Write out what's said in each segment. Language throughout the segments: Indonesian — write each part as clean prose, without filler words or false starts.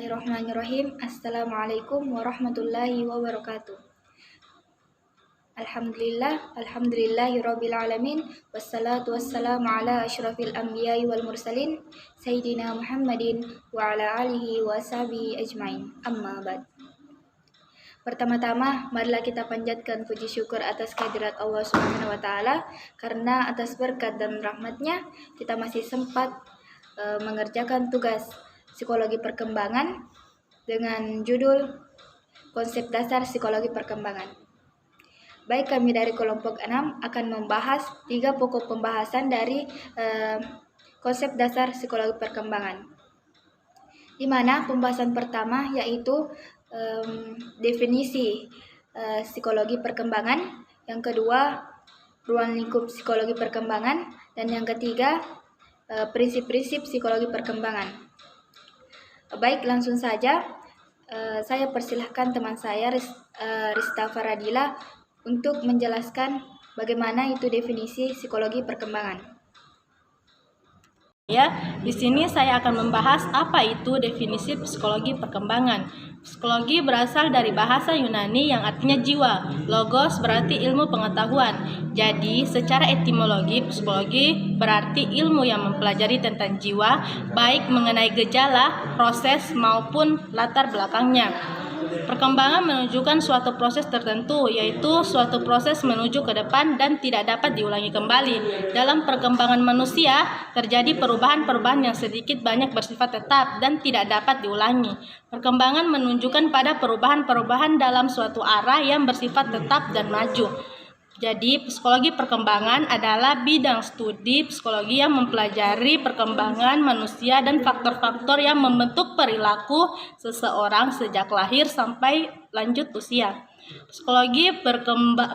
Bismillahirrahmanirrahim. Assalamualaikum warahmatullahi wabarakatuh. Alhamdulillahirabbil alamin, wassalatu wassalamu ala asyrafil anbiya'i wal mursalin sayyidina Muhammadin wa ala alihi wa sahbihi ajmain. Amma ba'd. Pertama-tama, marilah kita panjatkan puji syukur atas kehadirat Allah Subhanahu wa taala, karena atas berkat dan rahmatnya kita masih sempat mengerjakan tugas psikologi perkembangan dengan judul konsep dasar psikologi perkembangan. Baik, kami dari kelompok 6 akan membahas 3 pokok pembahasan dari konsep dasar psikologi perkembangan, di mana pembahasan pertama yaitu definisi psikologi perkembangan, yang kedua ruang lingkup psikologi perkembangan, dan yang ketiga prinsip-prinsip psikologi perkembangan. Baik, langsung saja saya persilahkan teman saya Rista Faradila untuk menjelaskan bagaimana itu definisi psikologi perkembangan. Ya, di sini saya akan membahas apa itu definisi psikologi perkembangan. Psikologi berasal dari bahasa Yunani yang artinya jiwa. Logos berarti ilmu pengetahuan. Jadi, secara etimologi, psikologi berarti ilmu yang mempelajari tentang jiwa, baik mengenai gejala, proses, maupun latar belakangnya. Perkembangan menunjukkan suatu proses tertentu, yaitu suatu proses menuju ke depan dan tidak dapat diulangi kembali. Dalam perkembangan manusia, terjadi perubahan-perubahan yang sedikit banyak bersifat tetap dan tidak dapat diulangi. Perkembangan menunjukkan pada perubahan-perubahan dalam suatu arah yang bersifat tetap dan maju. Jadi, psikologi perkembangan adalah bidang studi psikologi yang mempelajari perkembangan manusia dan faktor-faktor yang membentuk perilaku seseorang sejak lahir sampai lanjut usia. Psikologi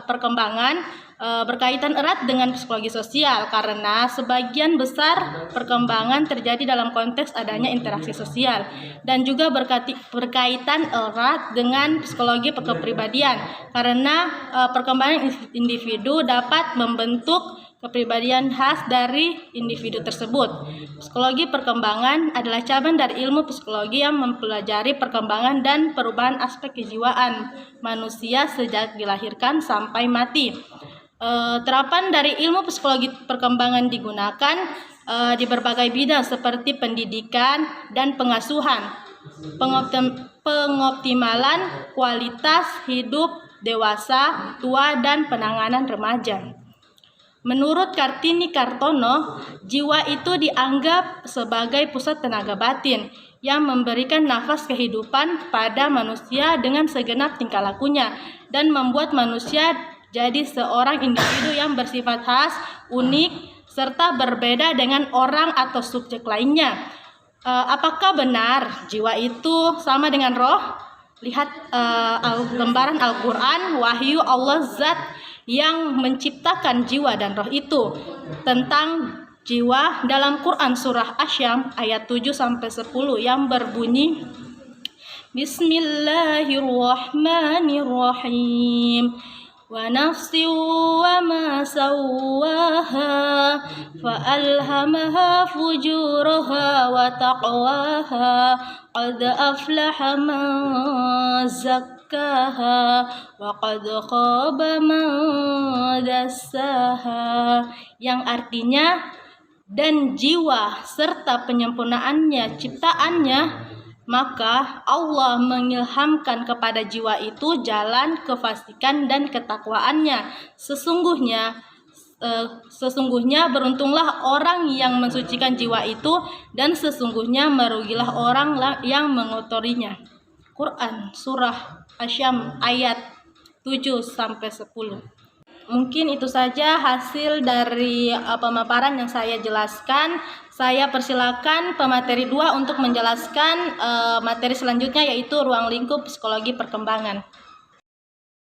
perkembangan berkaitan erat dengan psikologi sosial, karena sebagian besar perkembangan terjadi dalam konteks adanya interaksi sosial, dan juga berkaitan erat dengan psikologi kepribadian, karena perkembangan individu dapat membentuk kepribadian khas dari individu tersebut. Psikologi perkembangan adalah cabang dari ilmu psikologi yang mempelajari perkembangan dan perubahan aspek kejiwaan manusia sejak dilahirkan sampai mati. Terapan dari ilmu psikologi perkembangan digunakan di berbagai bidang seperti pendidikan dan pengasuhan, pengoptimalan kualitas hidup dewasa, tua, dan penanganan remaja. Menurut Kartini Kartono, jiwa itu dianggap sebagai pusat tenaga batin yang memberikan nafas kehidupan pada manusia dengan segenap tingkah lakunya dan membuat manusia jadi seorang individu yang bersifat khas, unik, serta berbeda dengan orang atau subjek lainnya. Apakah benar jiwa itu sama dengan roh? Lihat lembaran Al-Quran, wahyu Allah Zat yang menciptakan jiwa dan roh itu. Tentang jiwa dalam Quran surah Asy-Syams ayat 7-10 yang berbunyi, Bismillahirrahmanirrahim. Wa nafsin wa ma sawwaha fa alhamaha fujuraha wa taqwaha qad aflaha man zakkaha wa qad khaba man dassaha, yang artinya, dan jiwa serta penyempurnaannya ciptaannya, maka Allah mengilhamkan kepada jiwa itu jalan kefasikan dan ketakwaannya. Sesungguhnya beruntunglah orang yang mensucikan jiwa itu, dan sesungguhnya merugilah orang yang mengotorinya. Quran surah Asy-Syams ayat 7-10. Mungkin itu saja hasil dari pemaparan yang saya jelaskan. Saya persilakan pemateri 2 untuk menjelaskan materi selanjutnya, yaitu ruang lingkup psikologi perkembangan.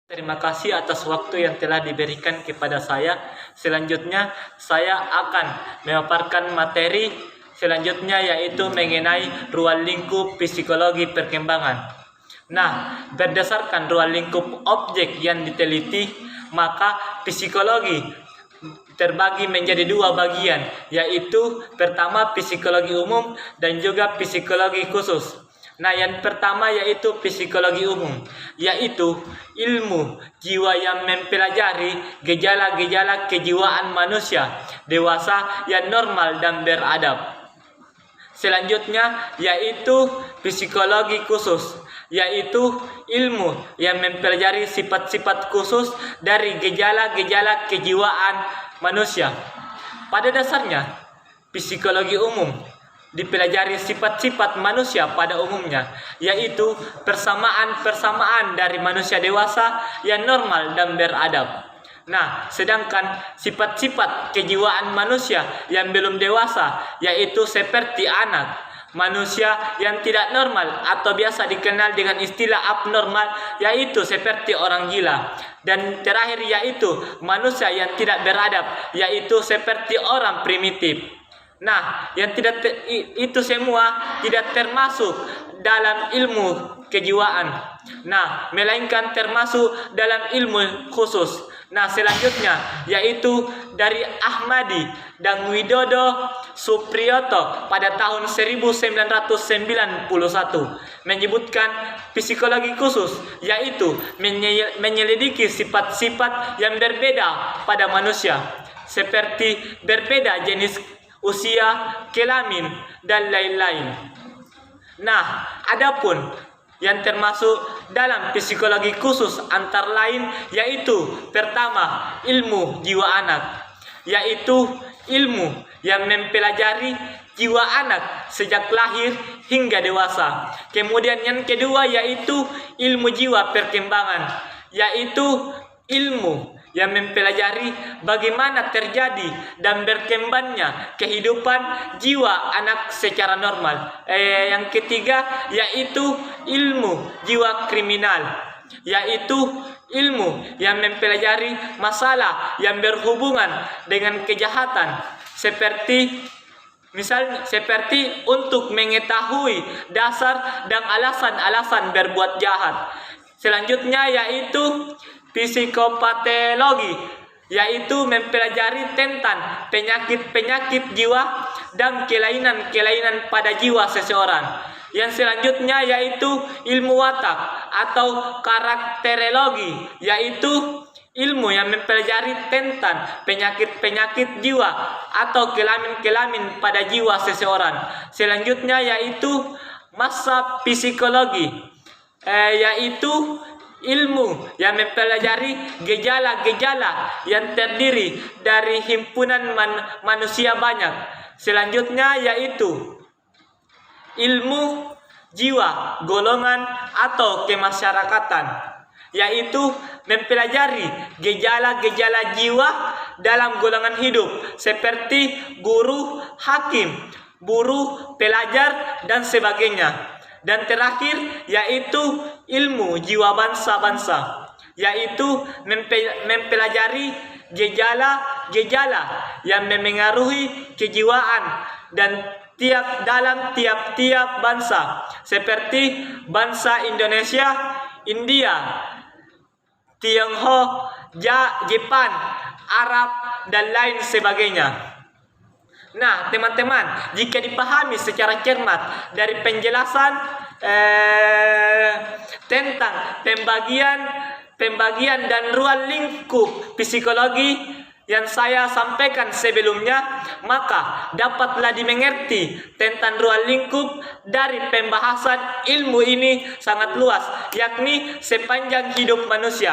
Terima kasih atas waktu yang telah diberikan kepada saya. Selanjutnya saya akan memaparkan materi selanjutnya, yaitu mengenai ruang lingkup psikologi perkembangan. Nah, berdasarkan ruang lingkup objek yang diteliti, maka psikologi terbagi menjadi 2 bagian, yaitu pertama psikologi umum dan juga psikologi khusus. Nah, yang pertama yaitu psikologi umum, yaitu ilmu jiwa yang mempelajari gejala-gejala kejiwaan manusia dewasa yang normal dan beradab. Selanjutnya yaitu psikologi khusus, yaitu ilmu yang mempelajari sifat-sifat khusus dari gejala-gejala kejiwaan manusia. Pada dasarnya, psikologi umum dipelajari sifat-sifat manusia pada umumnya, yaitu persamaan-persamaan dari manusia dewasa yang normal dan beradab. Nah, sedangkan sifat-sifat kejiwaan manusia yang belum dewasa, yaitu seperti anak, manusia yang tidak normal atau biasa dikenal dengan istilah abnormal, yaitu seperti orang gila. Dan terakhir yaitu manusia yang tidak beradab, yaitu seperti orang primitif. Nah, yang itu semua tidak termasuk dalam ilmu kejiwaan. Nah, melainkan termasuk dalam ilmu khusus. Nah, selanjutnya yaitu dari Ahmadi dan Widodo Supriyoto pada tahun 1991 menyebutkan psikologi khusus, yaitu menyelidiki sifat-sifat yang berbeda pada manusia, seperti berbeda jenis usia, kelamin, dan lain-lain. Nah, adapun yang termasuk dalam psikologi khusus antara lain yaitu pertama, ilmu jiwa anak, yaitu ilmu yang mempelajari jiwa anak sejak lahir hingga dewasa. Kemudian yang kedua yaitu ilmu jiwa perkembangan, yaitu ilmu yang mempelajari bagaimana terjadi dan berkembangnya kehidupan jiwa anak secara normal. Yang ketiga yaitu ilmu jiwa kriminal, yaitu ilmu yang mempelajari masalah yang berhubungan dengan kejahatan, seperti untuk mengetahui dasar dan alasan-alasan berbuat jahat. Selanjutnya yaitu psikopatologi, yaitu mempelajari tentang penyakit-penyakit jiwa dan kelainan-kelainan pada jiwa seseorang. Yang selanjutnya yaitu ilmu watak atau karakterologi, yaitu ilmu yang mempelajari tentang penyakit-penyakit jiwa atau kelamin-kelamin pada jiwa seseorang. Selanjutnya yaitu masa psikologi, yaitu ilmu yang mempelajari gejala-gejala yang terdiri dari himpunan manusia banyak. Selanjutnya yaitu ilmu jiwa golongan atau kemasyarakatan, yaitu mempelajari gejala-gejala jiwa dalam golongan hidup seperti guru, hakim, buruh, pelajar, dan sebagainya. Dan terakhir yaitu ilmu jiwa bangsa-bangsa, yaitu mempelajari gejala-gejala yang memengaruhi kejiwaan dan dalam tiap-tiap bangsa, seperti bangsa Indonesia, India, Tionghoa, Jepang, Arab, dan lain sebagainya. Nah, teman-teman, jika dipahami secara cermat dari penjelasan tentang pembagian dan ruang lingkup psikologi yang saya sampaikan sebelumnya, maka dapatlah dimengerti tentang ruang lingkup dari pembahasan ilmu ini sangat luas, yakni sepanjang hidup manusia.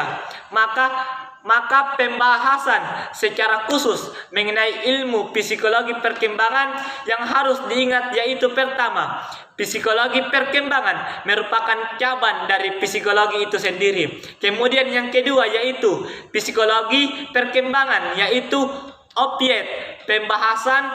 Maka pembahasan secara khusus mengenai ilmu psikologi perkembangan yang harus diingat yaitu pertama, psikologi perkembangan merupakan cabang dari psikologi itu sendiri. Kemudian yang kedua yaitu psikologi perkembangan, yaitu objek pembahasan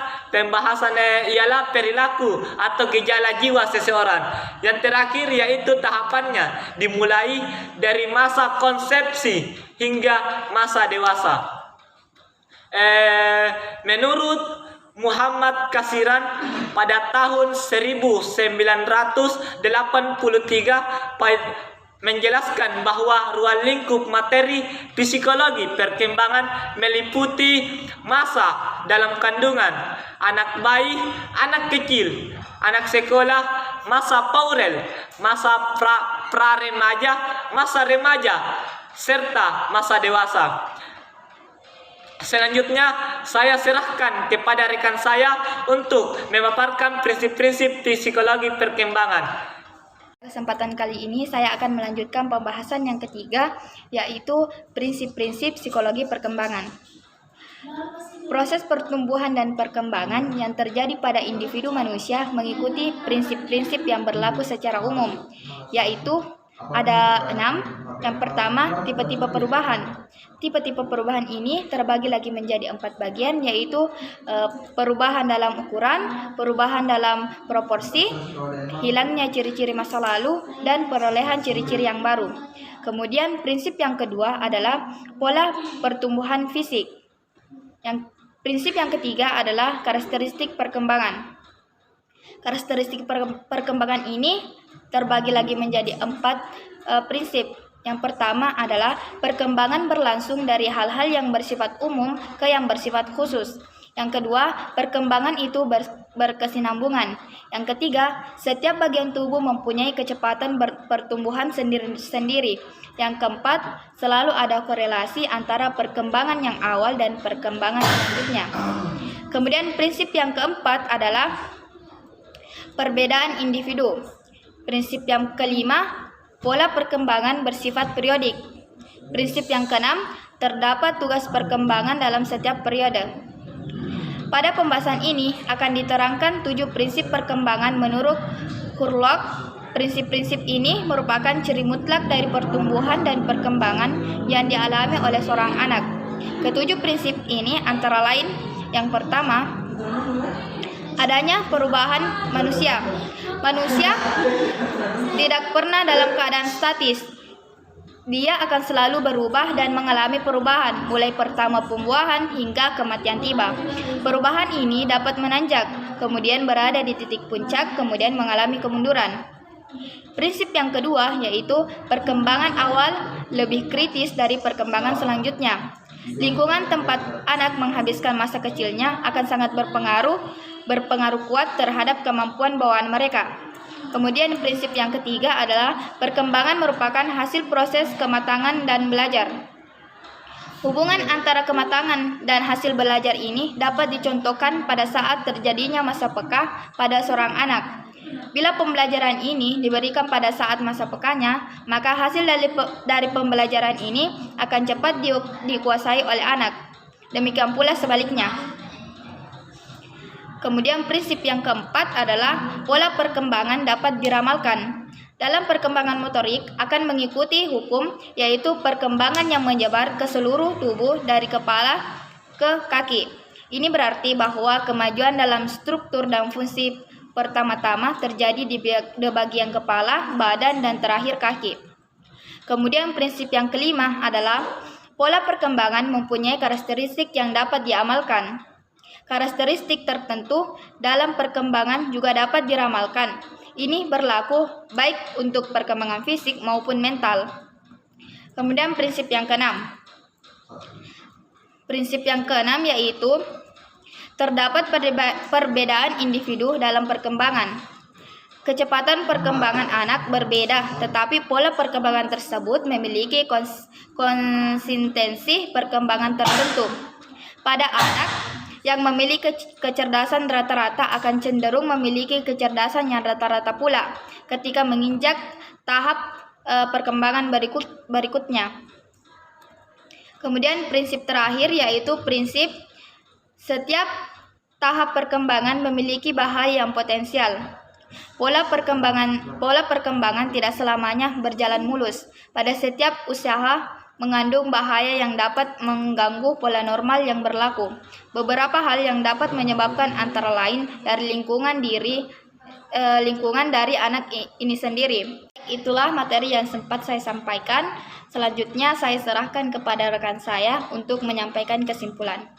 ialah perilaku atau gejala jiwa seseorang. Yang terakhir yaitu tahapannya dimulai dari masa konsepsi hingga masa dewasa. Menurut Muhammad Kasiran pada tahun 1983 menjelaskan bahwa ruang lingkup materi psikologi perkembangan meliputi masa dalam kandungan, anak bayi, anak kecil, anak sekolah, masa pueril, masa pra-remaja, masa remaja, serta masa dewasa. Selanjutnya, saya serahkan kepada rekan saya untuk memaparkan prinsip-prinsip psikologi perkembangan. Kesempatan kali ini saya akan melanjutkan pembahasan yang ketiga, yaitu prinsip-prinsip psikologi perkembangan. Proses pertumbuhan dan perkembangan yang terjadi pada individu manusia mengikuti prinsip-prinsip yang berlaku secara umum, yaitu ada 6. Yang pertama, tipe-tipe perubahan. Tipe-tipe perubahan ini terbagi lagi menjadi 4 bagian, yaitu perubahan dalam ukuran, perubahan dalam proporsi, hilangnya ciri-ciri masa lalu, dan perolehan ciri-ciri yang baru. Kemudian prinsip yang kedua adalah pola pertumbuhan fisik. Prinsip yang ketiga adalah karakteristik perkembangan. Karakteristik perkembangan ini terbagi lagi menjadi 4 prinsip. Yang pertama adalah perkembangan berlangsung dari hal-hal yang bersifat umum ke yang bersifat khusus. Yang kedua, perkembangan itu berkesinambungan. Yang ketiga, setiap bagian tubuh mempunyai kecepatan pertumbuhan sendiri-sendiri. Yang keempat, selalu ada korelasi antara perkembangan yang awal dan perkembangan selanjutnya. Kemudian prinsip yang keempat adalah perbedaan individu. Prinsip yang kelima, pola perkembangan bersifat periodik. Prinsip yang keenam, terdapat tugas perkembangan dalam setiap periode. Pada pembahasan ini akan diterangkan 7 prinsip perkembangan menurut Hurlock. Prinsip-prinsip ini merupakan ciri mutlak dari pertumbuhan dan perkembangan yang dialami oleh seorang anak. Ketujuh prinsip ini antara lain, yang pertama, adanya perubahan manusia. Manusia tidak pernah dalam keadaan statis. Dia akan selalu berubah dan mengalami perubahan, mulai pertama pembuahan hingga kematian tiba. Perubahan ini dapat menanjak, kemudian berada di titik puncak, kemudian mengalami kemunduran. Prinsip yang kedua yaitu perkembangan awal lebih kritis dari perkembangan selanjutnya. Lingkungan tempat anak menghabiskan masa kecilnya akan sangat berpengaruh kuat terhadap kemampuan bawaan mereka. Kemudian prinsip yang ketiga adalah perkembangan merupakan hasil proses kematangan dan belajar. Hubungan antara kematangan dan hasil belajar ini dapat dicontohkan pada saat terjadinya masa peka pada seorang anak. Bila pembelajaran ini diberikan pada saat masa pekanya, maka hasil dari pembelajaran ini akan cepat dikuasai oleh anak. Demikian pula sebaliknya. Kemudian prinsip yang keempat adalah pola perkembangan dapat diramalkan. Dalam perkembangan motorik akan mengikuti hukum, yaitu perkembangan yang menyebar ke seluruh tubuh dari kepala ke kaki. Ini berarti bahwa kemajuan dalam struktur dan fungsi pertama-tama terjadi di bagian kepala, badan, dan terakhir kaki. Kemudian prinsip yang kelima adalah pola perkembangan mempunyai karakteristik yang dapat diamalkan. Karakteristik tertentu dalam perkembangan juga dapat diramalkan. Ini berlaku baik untuk perkembangan fisik maupun mental. Kemudian prinsip yang keenam. Prinsip yang keenam yaitu terdapat perbedaan individu dalam perkembangan. Kecepatan perkembangan anak berbeda, tetapi pola perkembangan tersebut memiliki konsistensi perkembangan tertentu. Pada anak yang memiliki kecerdasan rata-rata akan cenderung memiliki kecerdasan yang rata-rata pula ketika menginjak tahap perkembangan berikutnya. Kemudian prinsip terakhir yaitu prinsip setiap tahap perkembangan memiliki bahaya yang potensial. Pola perkembangan tidak selamanya berjalan mulus. Pada setiap usaha mengandung bahaya yang dapat mengganggu pola normal yang berlaku. Beberapa hal yang dapat menyebabkan antara lain dari lingkungan dari anak ini sendiri. Itulah materi yang sempat saya sampaikan. Selanjutnya saya serahkan kepada rekan saya untuk menyampaikan kesimpulan.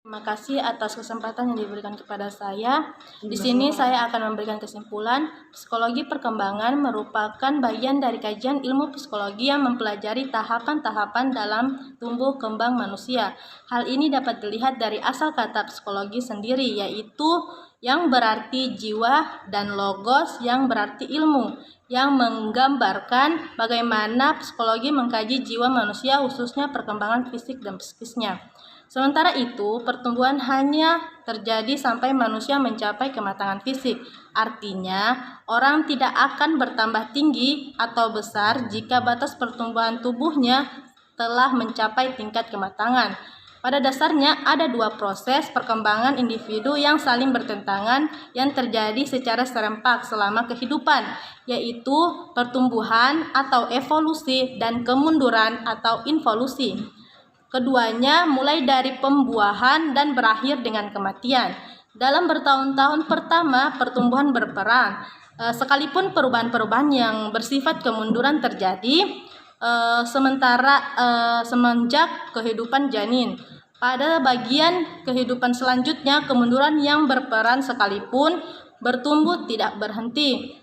Terima kasih atas kesempatan yang diberikan kepada saya. Di sini saya akan memberikan kesimpulan, psikologi perkembangan merupakan bagian dari kajian ilmu psikologi yang mempelajari tahapan-tahapan dalam tumbuh kembang manusia. Hal ini dapat dilihat dari asal kata psikologi sendiri, yaitu yang berarti jiwa dan logos yang berarti ilmu, yang menggambarkan bagaimana psikologi mengkaji jiwa manusia khususnya perkembangan fisik dan psikisnya. Sementara itu, pertumbuhan hanya terjadi sampai manusia mencapai kematangan fisik. Artinya, orang tidak akan bertambah tinggi atau besar jika batas pertumbuhan tubuhnya telah mencapai tingkat kematangan. Pada dasarnya, ada dua proses perkembangan individu yang saling bertentangan yang terjadi secara serempak selama kehidupan, yaitu pertumbuhan atau evolusi dan kemunduran atau involusi. Keduanya mulai dari pembuahan dan berakhir dengan kematian. Dalam bertahun-tahun pertama, pertumbuhan berperan. Sekalipun perubahan-perubahan yang bersifat kemunduran terjadi semenjak kehidupan janin. Pada bagian kehidupan selanjutnya, kemunduran yang berperan sekalipun bertumbuh tidak berhenti.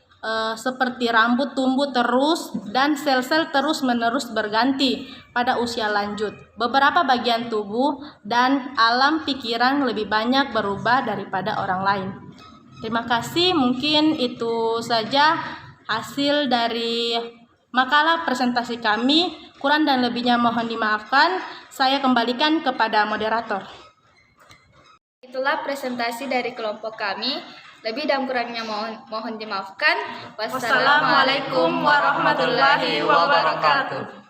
Seperti rambut tumbuh terus dan sel-sel terus-menerus berganti pada usia lanjut. Beberapa bagian tubuh dan alam pikiran lebih banyak berubah daripada orang lain. Terima kasih, mungkin itu saja hasil dari makalah presentasi kami. Kurang dan lebihnya mohon dimaafkan. Saya kembalikan kepada moderator. Itulah presentasi dari kelompok kami. Lebih dan kurangnya mohon dimaafkan. Wassalamualaikum warahmatullahi wabarakatuh.